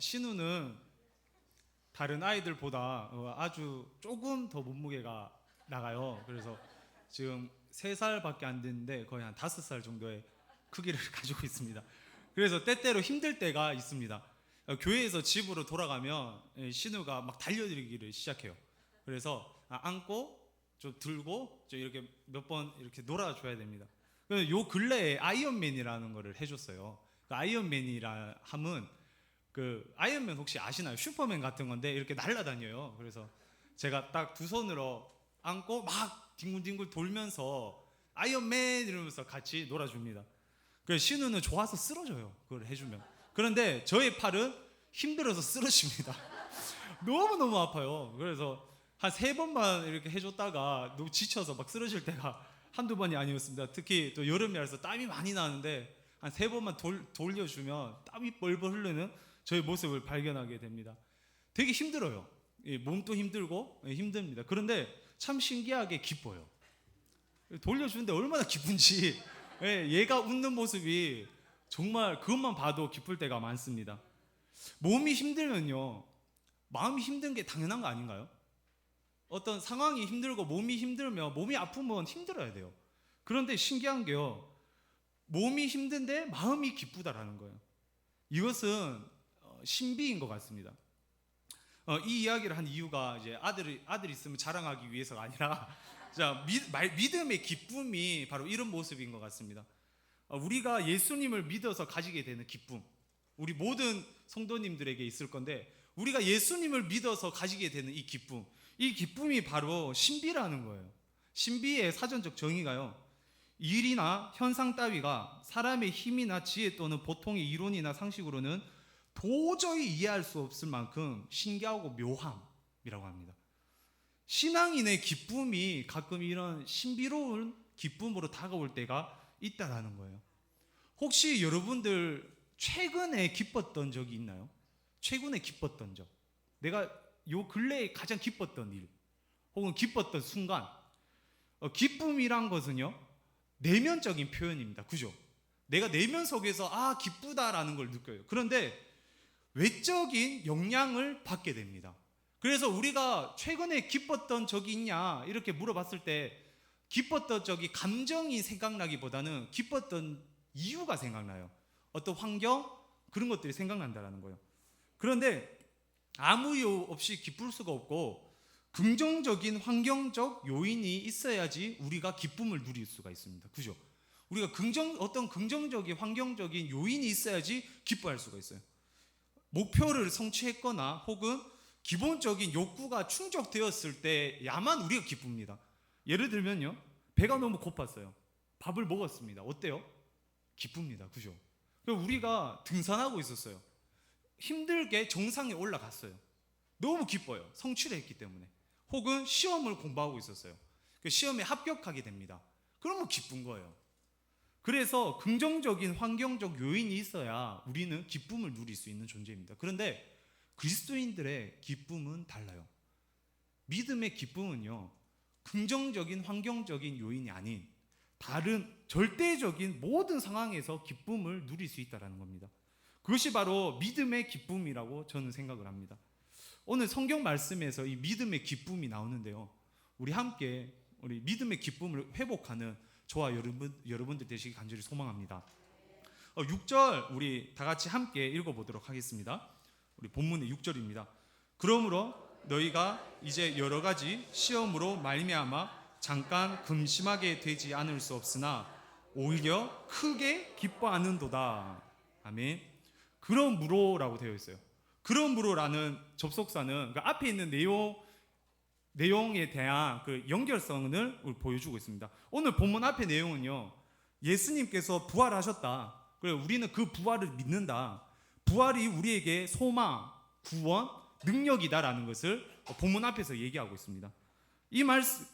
신우는 다른 아이들보다 아주 조금 더 몸무게가 나가요. 그래서 지금 3살밖에 안 됐는데 거의 한 5살 정도의 크기를 가지고 있습니다. 그래서 때때로 힘들 때가 있습니다. 교회에서 집으로 돌아가면 신우가 막 달려들기를 시작해요. 그래서 안고 좀 들고 좀 이렇게 몇 번 이렇게 놀아줘야 됩니다. 요 근래에 아이언맨이라는 거를 해줬어요. 그 아이언맨이라 함은 그 아이언맨 혹시 아시나요? 슈퍼맨 같은 건데 이렇게 날아다녀요. 그래서 제가 딱 두 손으로 안고 막 뒹굴뒹굴 돌면서 아이언맨 이러면서 같이 놀아줍니다. 그래서 신우는 좋아서 쓰러져요. 그걸 해주면. 그런데 저의 팔은 힘들어서 쓰러집니다. 너무너무 아파요. 그래서 한 3번만 이렇게 해줬다가 너무 지쳐서 막 쓰러질 때가 한두 번이 아니었습니다. 특히 또 여름이라서 땀이 많이 나는데 한 3번만 돌려주면 땀이 뻘뻘 흐르는 저의 모습을 발견하게 됩니다. 되게 힘들어요. 몸도 힘들고 힘듭니다. 그런데 참 신기하게 기뻐요. 돌려주는데 얼마나 기쁜지 얘가 웃는 모습이 정말 그것만 봐도 기쁠 때가 많습니다. 몸이 힘들면요 마음이 힘든 게 당연한 거 아닌가요? 어떤 상황이 힘들고 몸이 힘들면 몸이 아프면 힘들어야 돼요. 그런데 신기한 게요 몸이 힘든데 마음이 기쁘다라는 거예요. 이것은 신비인 것 같습니다. 이 이야기를 한 이유가 이제 아들 있으면 자랑하기 위해서가 아니라 자, 믿음의 기쁨이 바로 이런 모습인 것 같습니다. 우리가 예수님을 믿어서 가지게 되는 기쁨, 우리 모든 성도님들에게 있을 건데 우리가 예수님을 믿어서 가지게 되는 이 기쁨, 이 기쁨이 바로 신비라는 거예요. 신비의 사전적 정의가요, 일이나 현상 따위가 사람의 힘이나 지혜 또는 보통의 이론이나 상식으로는 도저히 이해할 수 없을 만큼 신기하고 묘함이라고 합니다. 신앙인의 기쁨이 가끔 이런 신비로운 기쁨으로 다가올 때가 있다라는 거예요. 혹시 여러분들 최근에 기뻤던 적이 있나요? 최근에 기뻤던 적, 내가 요 근래에 가장 기뻤던 일 혹은 기뻤던 순간. 기쁨이란 것은요 내면적인 표현입니다. 그죠? 내가 내면 속에서 기쁘다라는 걸 느껴요. 그런데 외적인 영향을 받게 됩니다. 그래서 우리가 최근에 기뻤던 적이 있냐 이렇게 물어봤을 때 기뻤던 적이 감정이 생각나기보다는 기뻤던 이유가 생각나요. 어떤 환경 그런 것들이 생각난다는 거예요. 그런데 아무 이유 없이 기쁠 수가 없고 긍정적인 환경적 요인이 있어야지 우리가 기쁨을 누릴 수가 있습니다. 그죠? 우리가 어떤 긍정적인 환경적인 요인이 있어야지 기뻐할 수가 있어요. 목표를 성취했거나 혹은 기본적인 욕구가 충족되었을 때야만 우리가 기쁩니다. 예를 들면요, 배가 너무 고팠어요. 밥을 먹었습니다. 어때요? 기쁩니다. 그죠? 우리가 등산하고 있었어요. 힘들게 정상에 올라갔어요. 너무 기뻐요. 성취를 했기 때문에. 혹은 시험을 공부하고 있었어요. 시험에 합격하게 됩니다. 그러면 기쁜 거예요. 그래서 긍정적인 환경적 요인이 있어야 우리는 기쁨을 누릴 수 있는 존재입니다. 그런데 그리스도인들의 기쁨은 달라요. 믿음의 기쁨은요, 긍정적인 환경적인 요인이 아닌 다른 절대적인 모든 상황에서 기쁨을 누릴 수 있다는 겁니다. 그것이 바로 믿음의 기쁨이라고 저는 생각을 합니다. 오늘 성경 말씀에서 이 믿음의 기쁨이 나오는데요, 우리 함께 우리 믿음의 기쁨을 회복하는 저와 여러분들 되시기 간절히 소망합니다. 6절 우리 다 같이 함께 읽어보도록 하겠습니다. 우리 본문의 6절입니다. 그러므로 너희가 이제 여러 가지 시험으로 말미암아 잠깐 근심하게 되지 않을 수 없으나 오히려 크게 기뻐하는도다. 아멘. 그러므로라고 되어 있어요. 그러므로라는 접속사는 그 앞에 있는 내용에 대한 그 연결성을 보여주고 있습니다. 오늘 본문 앞의 내용은요, 예수님께서 부활하셨다. 그래, 우리는 그 부활을 믿는다. 부활이 우리에게 소망, 구원, 능력이다라는 것을 본문 앞에서 얘기하고 있습니다. 이 말씀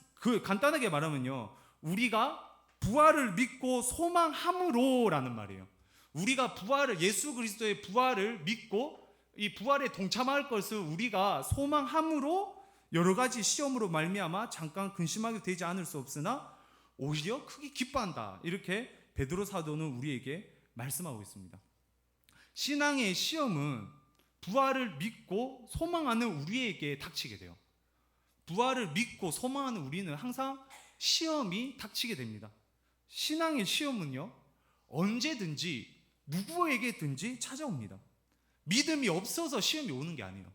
간단하게 말하면요, 우리가 부활을 믿고 소망함으로라는 말이에요. 우리가 예수 그리스도의 부활을 믿고 이 부활에 동참할 것을 우리가 소망함으로 여러 가지 시험으로 말미암아 잠깐 근심하게 되지 않을 수 없으나 오히려 크게 기뻐한다. 이렇게 베드로 사도는 우리에게 말씀하고 있습니다. 신앙의 시험은 부활을 믿고 소망하는 우리에게 닥치게 돼요. 부활을 믿고 소망하는 우리는 항상 시험이 닥치게 됩니다. 신앙의 시험은요, 언제든지 누구에게든지 찾아옵니다. 믿음이 없어서 시험이 오는 게 아니에요.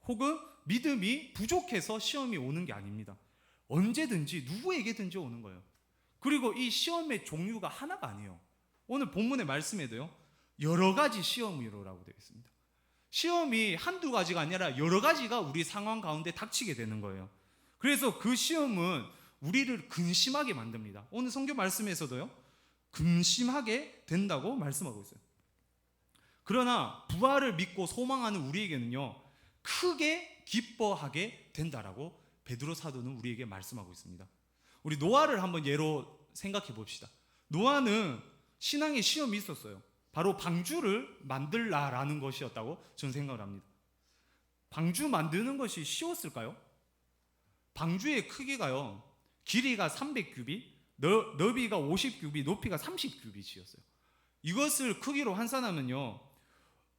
혹은 믿음이 부족해서 시험이 오는 게 아닙니다. 언제든지 누구에게든지 오는 거예요. 그리고 이 시험의 종류가 하나가 아니에요. 오늘 본문의 말씀에도요, 여러 가지 시험이라고 되어 있습니다. 시험이 한두 가지가 아니라 여러 가지가 우리 상황 가운데 닥치게 되는 거예요. 그래서 그 시험은 우리를 근심하게 만듭니다. 오늘 성경 말씀에서도요, 근심하게 된다고 말씀하고 있어요. 그러나 부활을 믿고 소망하는 우리에게는요, 크게 기뻐하게 된다라고 베드로 사도는 우리에게 말씀하고 있습니다. 우리 노아를 한번 예로 생각해 봅시다. 노아는 신앙의 시험이 있었어요. 바로 방주를 만들라라는 것이었다고 저는 생각을 합니다. 방주 만드는 것이 쉬웠을까요? 방주의 크기가요, 길이가 300규빗, 너비가 50규빗, 높이가 30규빗이었어요. 이것을 크기로 환산하면요,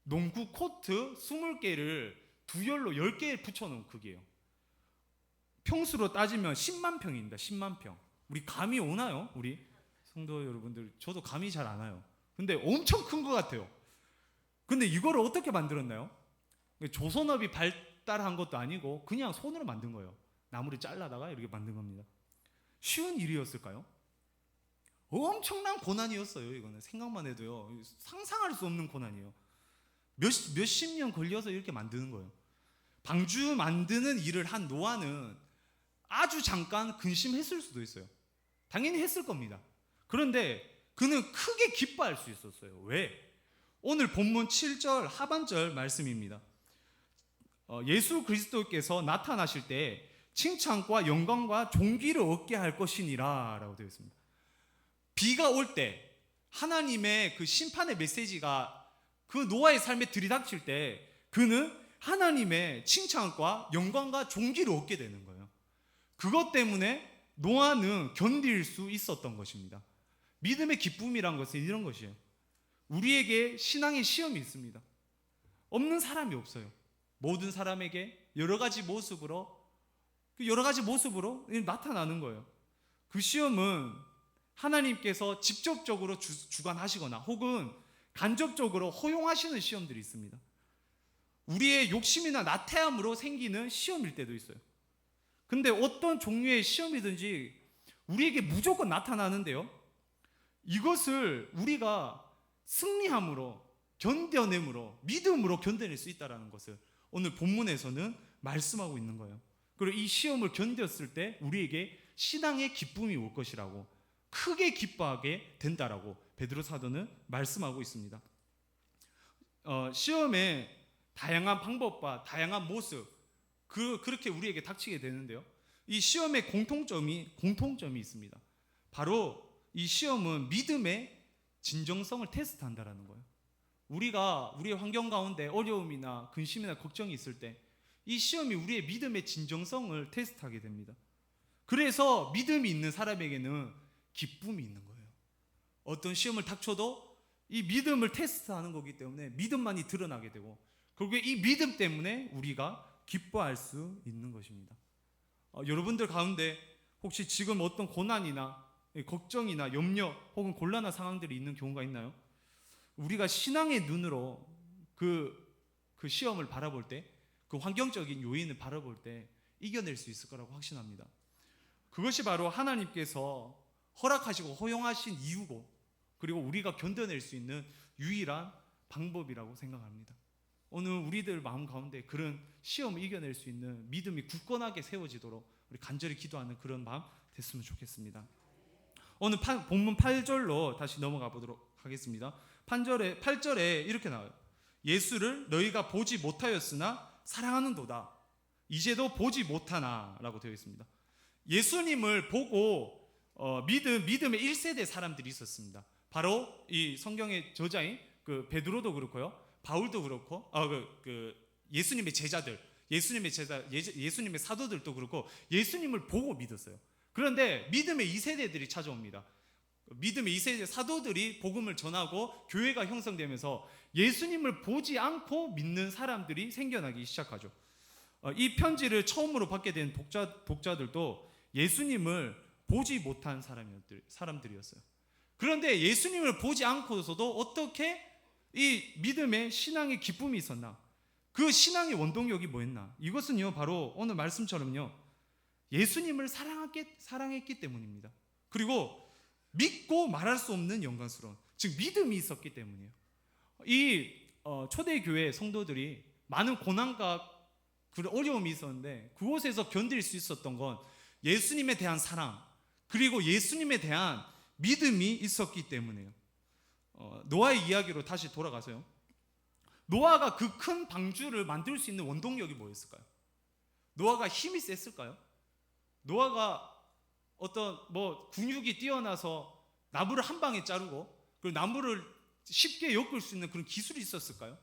농구 코트 20개를 두 열로 10개 붙여놓은 크기예요. 평수로 따지면 10만 평입니다. 10만 평. 우리 감이 오나요? 우리 성도 여러분들, 저도 감이 잘 안 와요. 근데 엄청 큰 것 같아요. 근데 이거를 어떻게 만들었나요? 조선업이 발달한 것도 아니고 그냥 손으로 만든 거예요. 나무를 잘라다가 이렇게 만든 겁니다. 쉬운 일이었을까요? 엄청난 고난이었어요. 이거는 생각만 해도요, 상상할 수 없는 고난이에요. 몇십 년 걸려서 이렇게 만드는 거예요. 방주 만드는 일을 한 노아는 아주 잠깐 근심했을 수도 있어요. 당연히 했을 겁니다. 그런데 그는 크게 기뻐할 수 있었어요. 왜? 오늘 본문 7절 하반절 말씀입니다. 예수 그리스도께서 나타나실 때 칭찬과 영광과 존귀를 얻게 할 것이니라 라고 되어 있습니다. 비가 올 때 하나님의 그 심판의 메시지가 그 노아의 삶에 들이닥칠 때 그는 하나님의 칭찬과 영광과 존귀를 얻게 되는 거예요. 그것 때문에 노아는 견딜 수 있었던 것입니다. 믿음의 기쁨이란 것은 이런 것이에요. 우리에게 신앙의 시험이 있습니다. 없는 사람이 없어요. 모든 사람에게 여러 가지 모습으로 나타나는 거예요. 그 시험은 하나님께서 직접적으로 주관하시거나 혹은 간접적으로 허용하시는 시험들이 있습니다. 우리의 욕심이나 나태함으로 생기는 시험일 때도 있어요. 근데 어떤 종류의 시험이든지 우리에게 무조건 나타나는데요, 이것을 우리가 승리함으로, 견뎌냄으로, 믿음으로 견뎌낼 수 있다는 것을 오늘 본문에서는 말씀하고 있는 거예요. 그리고 이 시험을 견뎠을 때 우리에게 신앙의 기쁨이 올 것이라고, 크게 기뻐하게 된다라고 베드로 사도는 말씀하고 있습니다. 시험의 다양한 방법과 다양한 모습, 그렇게 우리에게 닥치게 되는데요, 이 시험의 공통점이 있습니다. 바로 이 시험은 믿음의 진정성을 테스트한다라는 거예요. 우리가 우리의 환경 가운데 어려움이나 근심이나 걱정이 있을 때 이 시험이 우리의 믿음의 진정성을 테스트하게 됩니다. 그래서 믿음이 있는 사람에게는 기쁨이 있는 거예요. 어떤 시험을 닥쳐도 이 믿음을 테스트하는 거기 때문에 믿음만이 드러나게 되고, 결국에 이 믿음 때문에 우리가 기뻐할 수 있는 것입니다. 여러분들 가운데 혹시 지금 어떤 고난이나 걱정이나 염려 혹은 곤란한 상황들이 있는 경우가 있나요? 우리가 신앙의 눈으로 그 시험을 바라볼 때, 그 환경적인 요인을 바라볼 때 이겨낼 수 있을 거라고 확신합니다. 그것이 바로 하나님께서 허락하시고 허용하신 이유고, 그리고 우리가 견뎌낼 수 있는 유일한 방법이라고 생각합니다. 오늘 우리들 마음 가운데 그런 시험을 이겨낼 수 있는 믿음이 굳건하게 세워지도록 우리 간절히 기도하는 그런 마음 됐으면 좋겠습니다. 오늘 본문 8절로 다시 넘어가 보도록 하겠습니다. 8절에 이렇게 나와요. 예수를 너희가 보지 못하였으나 사랑하는도다. 이제도 보지 못하나 라고 되어 있습니다. 예수님을 보고 믿음의 1세대 사람들이 있었습니다. 바로 이 성경의 저자인 그 베드로도 그렇고요, 바울도 그렇고, 예수님의 제자들, 예수님의 사도들도 그렇고 예수님을 보고 믿었어요. 그런데 믿음의 2세대들이 찾아옵니다. 믿음의 2세대 사도들이 복음을 전하고 교회가 형성되면서 예수님을 보지 않고 믿는 사람들이 생겨나기 시작하죠. 이 편지를 처음으로 받게 된 독자들도 예수님을 보지 못한 사람들이었어요. 그런데 예수님을 보지 않고서도 어떻게 이 믿음의 신앙의 기쁨이 있었나? 그 신앙의 원동력이 뭐였나? 이것은요, 바로 오늘 말씀처럼요, 예수님을 사랑했기 때문입니다. 그리고 믿고 말할 수 없는 영광스러운, 즉 믿음이 있었기 때문이에요. 이 초대교회 성도들이 많은 고난과 어려움이 있었는데 그곳에서 견딜 수 있었던 건 예수님에 대한 사랑, 그리고 예수님에 대한 믿음이 있었기 때문이에요. 노아의 이야기로 다시 돌아가서요, 노아가 그 큰 방주를 만들 수 있는 원동력이 뭐였을까요? 노아가 힘이 셌을까요? 노아가 어떤 근육이 뛰어나서 나무를 한 방에 자르고 그 나무를 쉽게 엮을 수 있는 그런 기술이 있었을까요?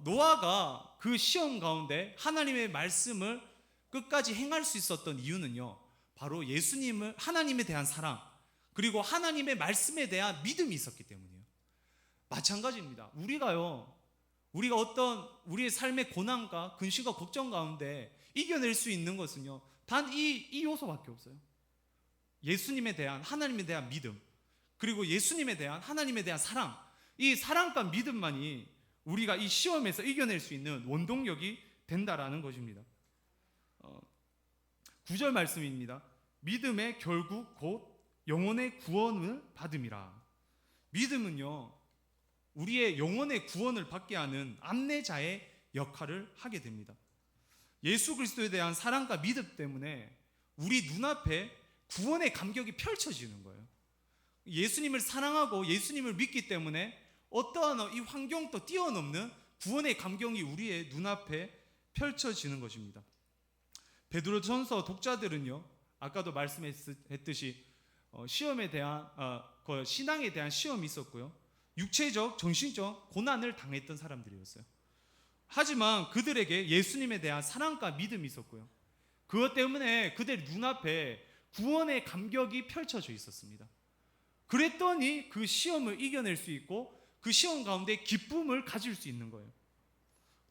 노아가 그 시험 가운데 하나님의 말씀을 끝까지 행할 수 있었던 이유는요, 바로 하나님에 대한 사랑, 그리고 하나님의 말씀에 대한 믿음이 있었기 때문이에요. 마찬가지입니다. 우리가 어떤 우리의 삶의 고난과 근심과 걱정 가운데 이겨낼 수 있는 것은요, 단 이 요소밖에 없어요. 예수님에 대한, 하나님에 대한 믿음, 그리고 예수님에 대한, 하나님에 대한 사랑, 이 사랑과 믿음만이 우리가 이 시험에서 이겨낼 수 있는 원동력이 된다라는 것입니다. 9절 말씀입니다. 믿음의 결국 곧 영혼의 구원을 받음이라. 믿음은요, 우리의 영혼의 구원을 받게 하는 안내자의 역할을 하게 됩니다. 예수 그리스도에 대한 사랑과 믿음 때문에 우리 눈앞에 구원의 감격이 펼쳐지는 거예요. 예수님을 사랑하고 예수님을 믿기 때문에 어떠한 이 환경도 뛰어넘는 구원의 감격이 우리의 눈앞에 펼쳐지는 것입니다. 베드로전서 독자들은요, 아까도 말씀했듯이 시험에 대한 신앙에 대한 시험이 있었고요, 육체적, 정신적 고난을 당했던 사람들이었어요. 하지만 그들에게 예수님에 대한 사랑과 믿음이 있었고요, 그것 때문에 그들 눈앞에 구원의 감격이 펼쳐져 있었습니다. 그랬더니 그 시험을 이겨낼 수 있고 그 시험 가운데 기쁨을 가질 수 있는 거예요.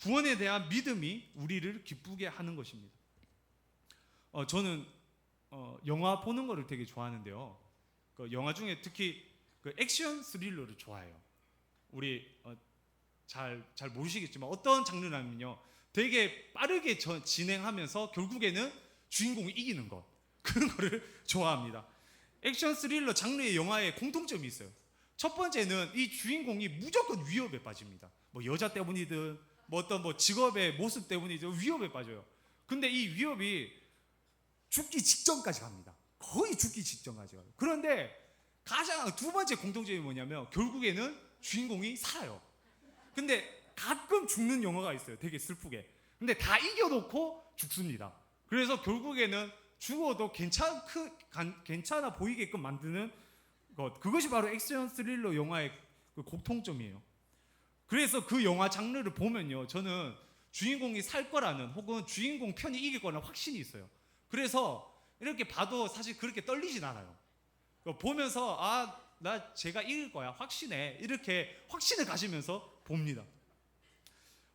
구원에 대한 믿음이 우리를 기쁘게 하는 것입니다. 저는 영화 보는 거를 되게 좋아하는데요, 그 영화 중에 특히 그 액션 스릴러를 좋아해요. 우리 잘 모르시겠지만 어떤 장르냐면요, 되게 빠르게 진행하면서 결국에는 주인공이 이기는 것, 그런 거를 좋아합니다. 액션 스릴러 장르의 영화에 공통점이 있어요. 첫 번째는 이 주인공이 무조건 위협에 빠집니다. 여자 때문이든 어떤 직업의 모습 때문이든 위협에 빠져요. 근데 이 위협이 죽기 직전까지 갑니다. 거의 죽기 직전까지 가요. 그런데 가장 두 번째 공통점이 뭐냐면 결국에는 주인공이 살아요. 근데 가끔 죽는 영화가 있어요, 되게 슬프게. 근데 다 이겨놓고 죽습니다. 그래서 결국에는 죽어도 괜찮아 보이게끔 만드는 것, 그것이 바로 액션 스릴러 영화의 그 공통점이에요. 그래서 그 영화 장르를 보면요, 저는 주인공이 살 거라는, 혹은 주인공 편이 이길 거라는 확신이 있어요. 그래서 이렇게 봐도 사실 그렇게 떨리진 않아요. 보면서 제가 이길 거야, 확신해, 이렇게 확신을 가지면서 봅니다.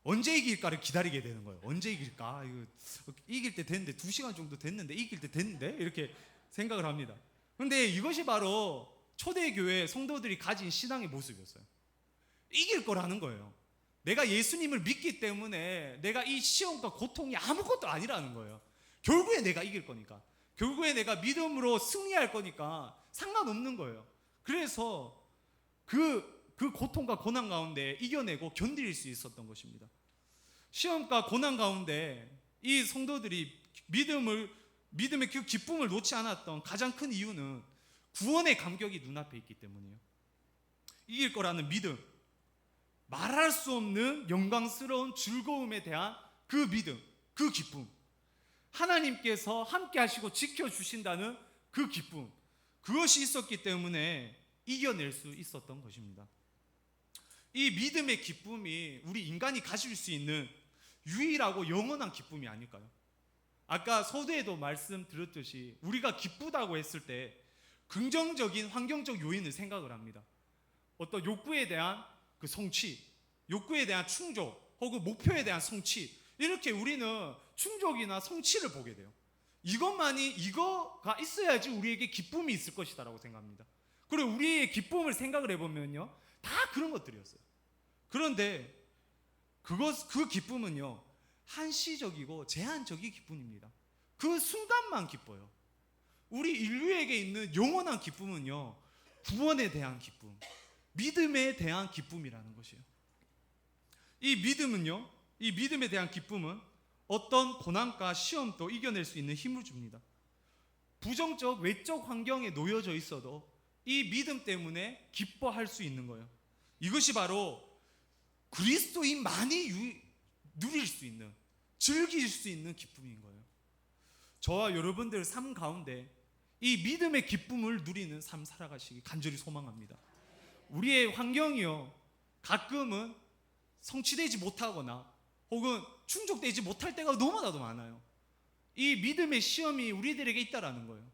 언제 이길까를 기다리게 되는 거예요. 언제 이길까? 이길 때 됐는데, 2시간 정도 됐는데, 이길 때 됐는데, 이렇게 생각을 합니다. 그런데 이것이 바로 초대교회 성도들이 가진 신앙의 모습이었어요. 이길 거라는 거예요. 내가 예수님을 믿기 때문에 내가 이 시험과 고통이 아무것도 아니라는 거예요. 결국에 내가 이길 거니까, 결국에 내가 믿음으로 승리할 거니까 상관없는 거예요. 그래서 그 고통과 고난 가운데 이겨내고 견딜 수 있었던 것입니다. 시험과 고난 가운데 이 성도들이 믿음의 그 기쁨을 놓지 않았던 가장 큰 이유는 구원의 감격이 눈앞에 있기 때문이에요. 이길 거라는 믿음, 말할 수 없는 영광스러운 즐거움에 대한 그 믿음, 그 기쁨, 하나님께서 함께 하시고 지켜주신다는 그 기쁨, 그것이 있었기 때문에 이겨낼 수 있었던 것입니다. 이 믿음의 기쁨이 우리 인간이 가질 수 있는 유일하고 영원한 기쁨이 아닐까요? 아까 서두에도 말씀드렸듯이 우리가 기쁘다고 했을 때 긍정적인 환경적 요인을 생각을 합니다. 어떤 욕구에 대한 그 성취, 욕구에 대한 충족, 혹은 목표에 대한 성취, 이렇게 우리는 충족이나 성취를 보게 돼요. 이거가 있어야지 우리에게 기쁨이 있을 것이다라고 생각합니다. 그리고 우리의 기쁨을 생각을 해보면요, 다 그런 것들이었어요. 그런데 그 기쁨은요, 한시적이고 제한적인 기쁨입니다. 그 순간만 기뻐요. 우리 인류에게 있는 영원한 기쁨은요, 구원에 대한 기쁨, 믿음에 대한 기쁨이라는 것이에요. 이 믿음에 대한 기쁨은 어떤 고난과 시험도 이겨낼 수 있는 힘을 줍니다. 부정적 외적 환경에 놓여져 있어도 이 믿음 때문에 기뻐할 수 있는 거예요. 이것이 바로 그리스도인만이 누릴 수 있는, 즐길 수 있는 기쁨인 거예요. 저와 여러분들 삶 가운데 이 믿음의 기쁨을 누리는 삶 살아가시기 간절히 소망합니다. 우리의 환경이요, 가끔은 성취되지 못하거나 혹은 충족되지 못할 때가 너무나도 많아요. 이 믿음의 시험이 우리들에게 있다라는 거예요.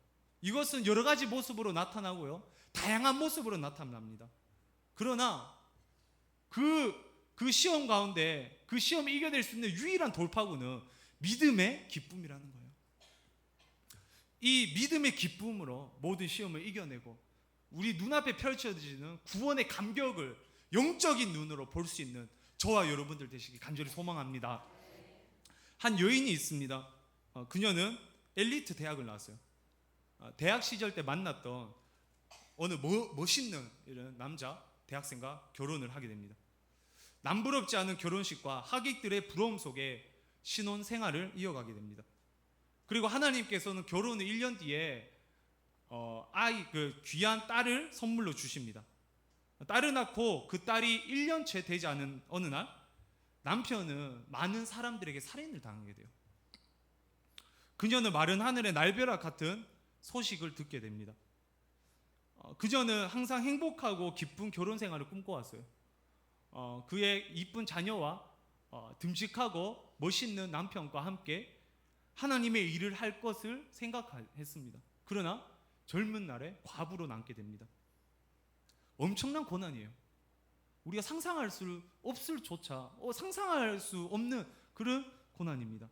이것은 여러 가지 모습으로 나타나고요, 다양한 모습으로 나타납니다. 그러나 그 시험 가운데 그 시험을 이겨낼 수 있는 유일한 돌파구는 믿음의 기쁨이라는 거예요. 이 믿음의 기쁨으로 모든 시험을 이겨내고 우리 눈앞에 펼쳐지는 구원의 감격을 영적인 눈으로 볼 수 있는 저와 여러분들 되시기 간절히 소망합니다. 한 여인이 있습니다. 그녀는 엘리트 대학을 나왔어요. 대학 시절 때 만났던 어느 멋있는 이런 남자 대학생과 결혼을 하게 됩니다. 남부럽지 않은 결혼식과 하객들의 부러움 속에 신혼 생활을 이어가게 됩니다. 그리고 하나님께서는 결혼 후 1년 뒤에 그 귀한 딸을 선물로 주십니다. 딸을 낳고 그 딸이 1년째 되지 않은 어느 날 남편은 많은 사람들에게 살인을 당하게 돼요. 그녀는 마른 하늘의 날벼락 같은 소식을 듣게 됩니다. 그녀는 항상 행복하고 기쁜 결혼 생활을 꿈꿔왔어요. 그의 이쁜 자녀와 듬직하고 멋있는 남편과 함께 하나님의 일을 할 것을 생각했습니다. 그러나 젊은 날에 과부로 남게 됩니다. 엄청난 고난이에요. 우리가 상상할 수 없을 조차 상상할 수 없는 그런 고난입니다.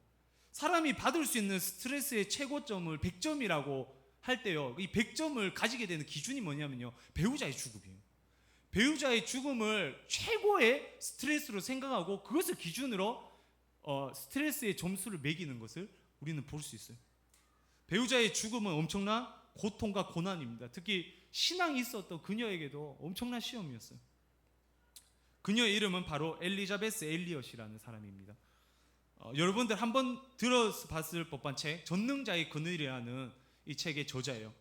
사람이 받을 수 있는 스트레스의 최고점을 100점이라고 할 때요, 이 100점을 가지게 되는 기준이 뭐냐면요, 배우자의 죽음이에요. 배우자의 죽음을 최고의 스트레스로 생각하고 그것을 기준으로 스트레스의 점수를 매기는 것을 우리는 볼 수 있어요. 배우자의 죽음은 엄청난 고통과 고난입니다. 특히 신앙이 있었던 그녀에게도 엄청난 시험이었어요. 그녀의 이름은 바로 엘리자베스 엘리엇이라는 사람입니다. 여러분들 한번 들어봤을 법한 책 전능자의 그늘이라는 이 책의 저자예요.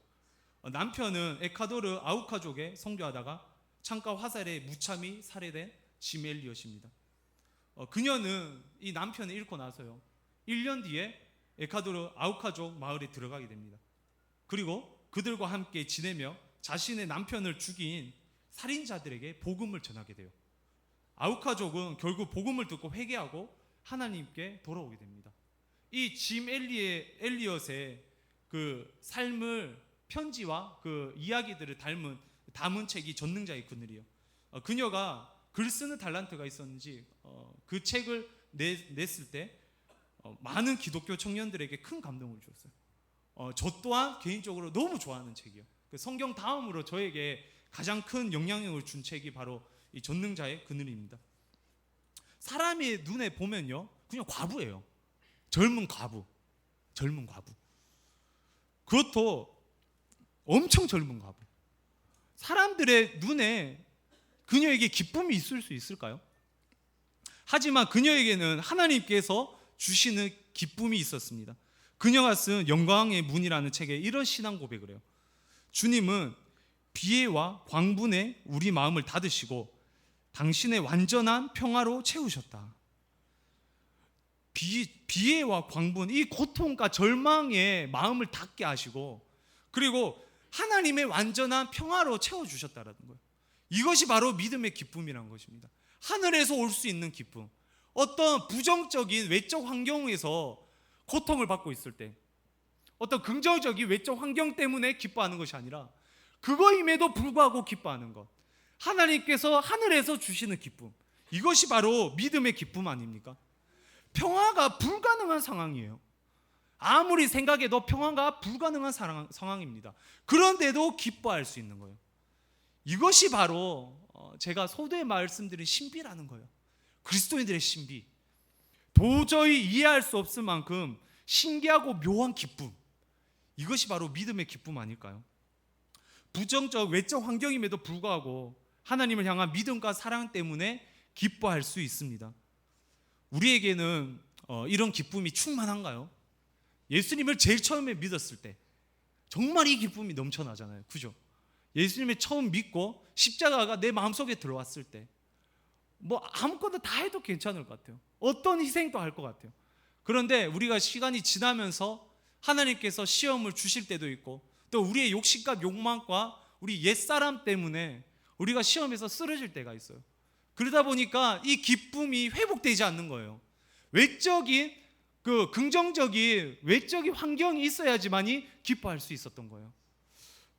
남편은 에콰도르 아우카족에 선교하다가 창가 화살에 무참히 살해된 짐 엘리엇입니다. 그녀는 이 남편을 잃고 나서요, 1년 뒤에 에콰도르 아우카족 마을에 들어가게 됩니다. 그리고 그들과 함께 지내며 자신의 남편을 죽인 살인자들에게 복음을 전하게 돼요. 아우카족은 결국 복음을 듣고 회개하고 하나님께 돌아오게 됩니다. 이 짐 엘리엇의 그 삶을 편지와 그 이야기들을 담은 책이 전능자의 그늘이에요. 그녀가 글 쓰는 달란트가 있었는지 그 책을 냈을 때 많은 기독교 청년들에게 큰 감동을 주었어요. 저 또한 개인적으로 너무 좋아하는 책이에요. 그 성경 다음으로 저에게 가장 큰 영향력을 준 책이 바로 이 전능자의 그늘입니다. 사람의 눈에 보면요, 그냥 과부예요. 젊은 과부. 그것도 엄청 젊은 과부. 사람들의 눈에 그녀에게 기쁨이 있을 수 있을까요? 하지만 그녀에게는 하나님께서 주시는 기쁨이 있었습니다. 그녀가 쓴 영광의 문이라는 책에 이런 신앙 고백을 해요. 주님은 비애와 광분에 우리 마음을 닫으시고 당신의 완전한 평화로 채우셨다. 비애와 광분, 이 고통과 절망에 마음을 닫게 하시고 그리고 하나님의 완전한 평화로 채워주셨다는 거예요. 이것이 바로 믿음의 기쁨이라는 것입니다. 하늘에서 올 수 있는 기쁨. 어떤 부정적인 외적 환경에서 고통을 받고 있을 때 어떤 긍정적인 외적 환경 때문에 기뻐하는 것이 아니라 그거임에도 불구하고 기뻐하는 것, 하나님께서 하늘에서 주시는 기쁨, 이것이 바로 믿음의 기쁨 아닙니까? 평화가 불가능한 상황이에요. 아무리 생각해도 평화가 불가능한 상황입니다. 그런데도 기뻐할 수 있는 거예요. 이것이 바로 제가 서두에 말씀드린 신비라는 거예요. 그리스도인들의 신비, 도저히 이해할 수 없을 만큼 신기하고 묘한 기쁨, 이것이 바로 믿음의 기쁨 아닐까요? 부정적 외적 환경임에도 불구하고 하나님을 향한 믿음과 사랑 때문에 기뻐할 수 있습니다. 우리에게는 이런 기쁨이 충만한가요? 예수님을 제일 처음에 믿었을 때 정말 이 기쁨이 넘쳐나잖아요. 그죠? 예수님을 처음 믿고 십자가가 내 마음속에 들어왔을 때 뭐 아무거나 다 해도 괜찮을 것 같아요. 어떤 희생도 할 것 같아요. 그런데 우리가 시간이 지나면서 하나님께서 시험을 주실 때도 있고, 또 우리의 욕심과 욕망과 우리 옛사람 때문에 우리가 시험에서 쓰러질 때가 있어요. 그러다 보니까 이 기쁨이 회복되지 않는 거예요. 외적인 긍정적인 외적인 환경이 있어야지만이 기뻐할 수 있었던 거예요.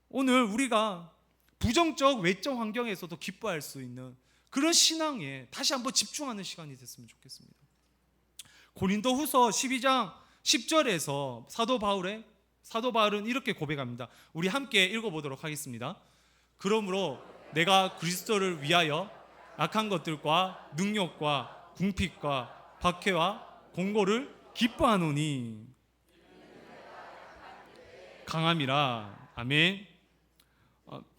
오늘 우리가 부정적 외적 환경에서도 기뻐할 수 있는 그런 신앙에 다시 한번 집중하는 시간이 됐으면 좋겠습니다. 고린도후서 12장 10절에서 사도 바울은 이렇게 고백합니다. 우리 함께 읽어보도록 하겠습니다. 그러므로 내가 그리스도를 위하여 악한 것들과 능욕과 궁핍과 박해와 공고를 기뻐하노니 강함이라. 아멘.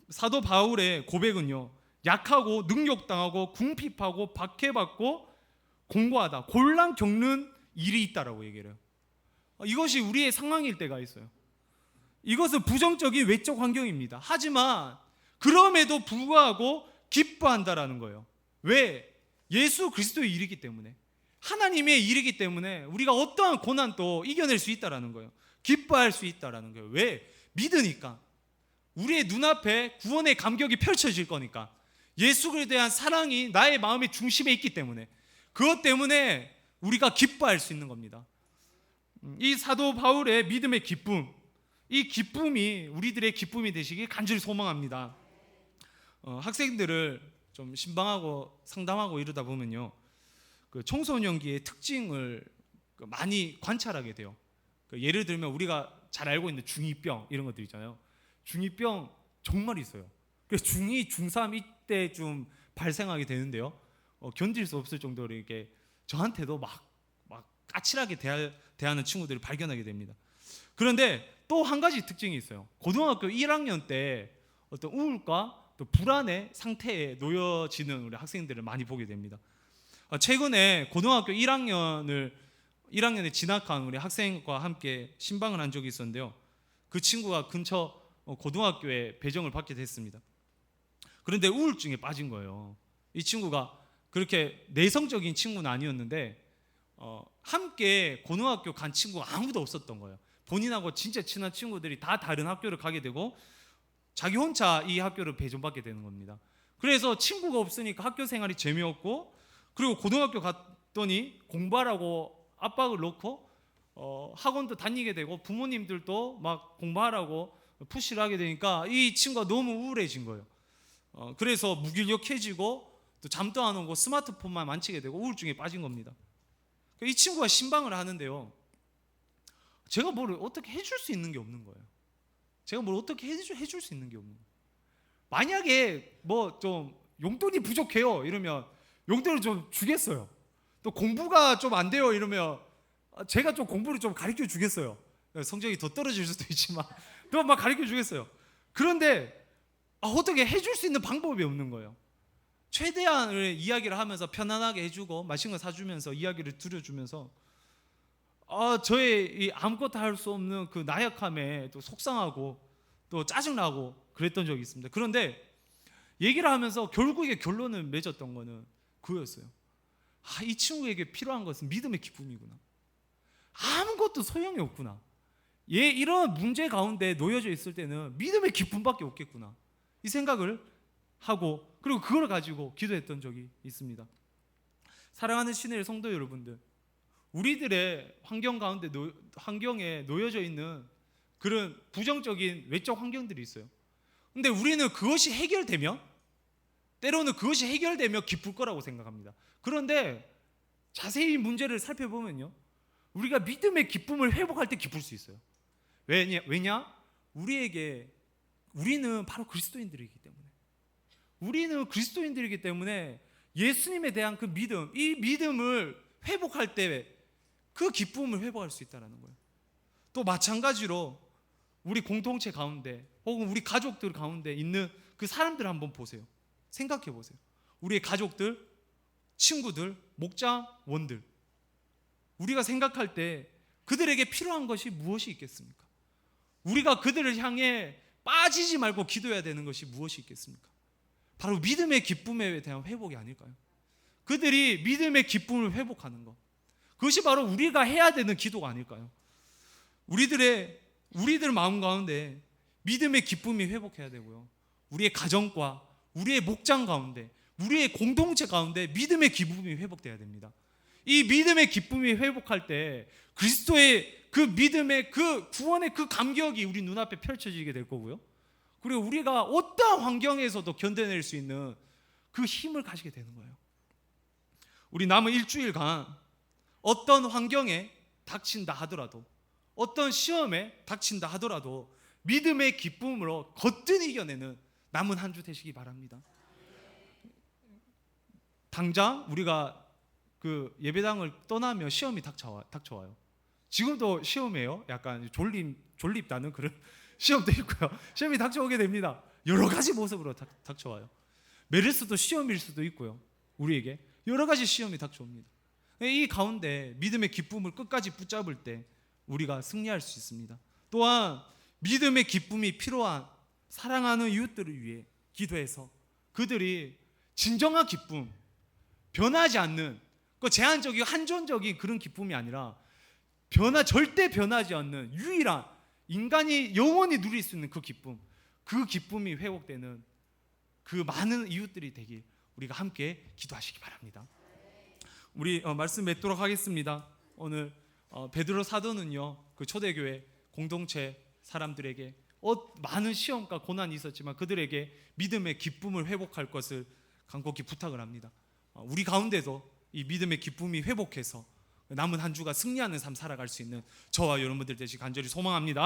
사도 바울의 고백은요, 약하고 능욕당하고 궁핍하고 박해받고 공고하다, 곤란 겪는 일이 있다라고 얘기를 해요. 이것이 우리의 상황일 때가 있어요. 이것은 부정적인 외적 환경입니다. 하지만 그럼에도 불구하고 기뻐한다라는 거예요. 왜? 예수 그리스도의 일이기 때문에, 하나님의 일이기 때문에 우리가 어떠한 고난도 이겨낼 수 있다라는 거예요. 기뻐할 수 있다라는 거예요. 왜? 믿으니까. 우리의 눈앞에 구원의 감격이 펼쳐질 거니까. 예수에 대한 사랑이 나의 마음의 중심에 있기 때문에, 그것 때문에 우리가 기뻐할 수 있는 겁니다. 이 사도 바울의 믿음의 기쁨, 이 기쁨이 우리들의 기쁨이 되시길 간절히 소망합니다. 학생들을 좀 신방하고 상담하고 이러다 보면요, 그 청소년기의 특징을 많이 관찰하게 돼요. 예를 들면 우리가 잘 알고 있는 중2병 이런 것들 있잖아요. 중2병 정말 있어요. 그래서 중2, 중3 이때 좀 발생하게 되는데요, 견딜 수 없을 정도로 이렇게 저한테도 막 까칠하게 대하는 친구들을 발견하게 됩니다. 그런데 또 한 가지 특징이 있어요. 고등학교 1학년 때 어떤 우울과 또 불안의 상태에 놓여지는 우리 학생들을 많이 보게 됩니다. 최근에 고등학교 1학년에 진학한 우리 학생과 함께 신방을 한 적이 있었는데요, 그 친구가 근처 고등학교에 배정을 받게 됐습니다. 그런데 우울증에 빠진 거예요. 이 친구가 그렇게 내성적인 친구는 아니었는데 함께 고등학교 간 친구가 아무도 없었던 거예요. 본인하고 진짜 친한 친구들이 다 다른 학교를 가게 되고 자기 혼자 이 학교를 배정받게 되는 겁니다. 그래서 친구가 없으니까 학교 생활이 재미없고, 그리고 고등학교 갔더니 공부하라고 압박을 넣고 학원도 다니게 되고 부모님들도 막 공부하라고 푸시를 하게 되니까 이 친구가 너무 우울해진 거예요. 그래서 무기력해지고 또 잠도 안 오고 스마트폰만 만지게 되고 우울증에 빠진 겁니다. 이 친구가 신방을 하는데요, 제가 뭘 어떻게 해줄 수 있는 게 없는 거예요. 제가 뭘 어떻게 해줄 수 있는 게 없는 거예요. 만약에 뭐 좀 용돈이 부족해요 이러면 용돈을 좀 주겠어요. 또 공부가 좀 안 돼요 이러면 제가 좀 공부를 좀 가르쳐 주겠어요. 성적이 더 떨어질 수도 있지만 또 막 가르쳐 주겠어요. 그런데 어떻게 해줄 수 있는 방법이 없는 거예요. 최대한의 이야기를 하면서 편안하게 해주고 맛있는 거 사주면서 이야기를 들려주면서 저의 이 아무것도 할 수 없는 그 나약함에 또 속상하고 또 짜증나고 그랬던 적이 있습니다. 그런데 얘기를 하면서 결국에 결론을 맺었던 거는 그거였어요. 이 친구에게 필요한 것은 믿음의 기쁨이구나. 아무것도 소용이 없구나. 얘 이런 문제 가운데 놓여져 있을 때는 믿음의 기쁨밖에 없겠구나, 이 생각을 하고, 그리고 그걸 가지고 기도했던 적이 있습니다. 사랑하는 신의 성도 여러분들, 우리들의 환경 가운데 환경에 놓여져 있는 그런 부정적인 외적 환경들이 있어요. 근데 우리는 그것이 해결되면, 때로는 그것이 해결되면 기쁠 거라고 생각합니다. 그런데 자세히 문제를 살펴보면요, 우리가 믿음의 기쁨을 회복할 때 기쁠 수 있어요. 왜냐? 우리는 바로 그리스도인들이기 때문에, 우리는 그리스도인들이기 때문에 예수님에 대한 그 믿음, 이 믿음을 회복할 때 그 기쁨을 회복할 수 있다는 거예요. 또 마찬가지로 우리 공동체 가운데 혹은 우리 가족들 가운데 있는 그 사람들 한번 보세요. 생각해 보세요. 우리의 가족들, 친구들, 목자원들, 우리가 생각할 때 그들에게 필요한 것이 무엇이 있겠습니까? 우리가 그들을 향해 빠지지 말고 기도해야 되는 것이 무엇이 있겠습니까? 바로 믿음의 기쁨에 대한 회복이 아닐까요? 그들이 믿음의 기쁨을 회복하는 것, 그것이 바로 우리가 해야 되는 기도가 아닐까요? 우리들 마음 가운데 믿음의 기쁨이 회복해야 되고요, 우리의 가정과 우리의 목장 가운데, 우리의 공동체 가운데 믿음의 기쁨이 회복돼야 됩니다. 이 믿음의 기쁨이 회복할 때 그리스도의 그 믿음의 그 구원의 그 감격이 우리 눈앞에 펼쳐지게 될 거고요, 그리고 우리가 어떠한 환경에서도 견뎌낼 수 있는 그 힘을 가지게 되는 거예요. 우리 남은 일주일간 어떤 환경에 닥친다 하더라도, 어떤 시험에 닥친다 하더라도 믿음의 기쁨으로 거뜬히 이겨내는 남은 한 주 되시기 바랍니다. 당장 우리가 그 예배당을 떠나면 시험이 닥쳐와요. 지금도 시험이에요. 약간 졸립다는 그런 시험도 있고요. 시험이 닥쳐오게 됩니다. 여러 가지 모습으로 닥쳐와요. 메르스도 시험일 수도 있고요. 우리에게 여러 가지 시험이 닥쳐옵니다. 이 가운데 믿음의 기쁨을 끝까지 붙잡을 때 우리가 승리할 수 있습니다. 또한 믿음의 기쁨이 필요한 사랑하는 이웃들을 위해 기도해서 그들이 진정한 기쁨, 변하지 않는 그 제한적이고 한존적인 그런 기쁨이 아니라 절대 변하지 않는 유일한 인간이 영원히 누릴 수 있는 그 기쁨이 회복되는 그 많은 이웃들이 되길 우리가 함께 기도하시기 바랍니다. 우리 말씀 맺도록 하겠습니다. 오늘 베드로 사도는요, 그 초대교회 공동체 사람들에게 많은 시험과 고난이 있었지만 그들에게 믿음의 기쁨을 회복할 것을 간곡히 부탁을 합니다. 우리 가운데도 이 믿음의 기쁨이 회복해서 남은 한 주가 승리하는 삶 살아갈 수 있는 저와 여러분들 되시기 간절히 소망합니다.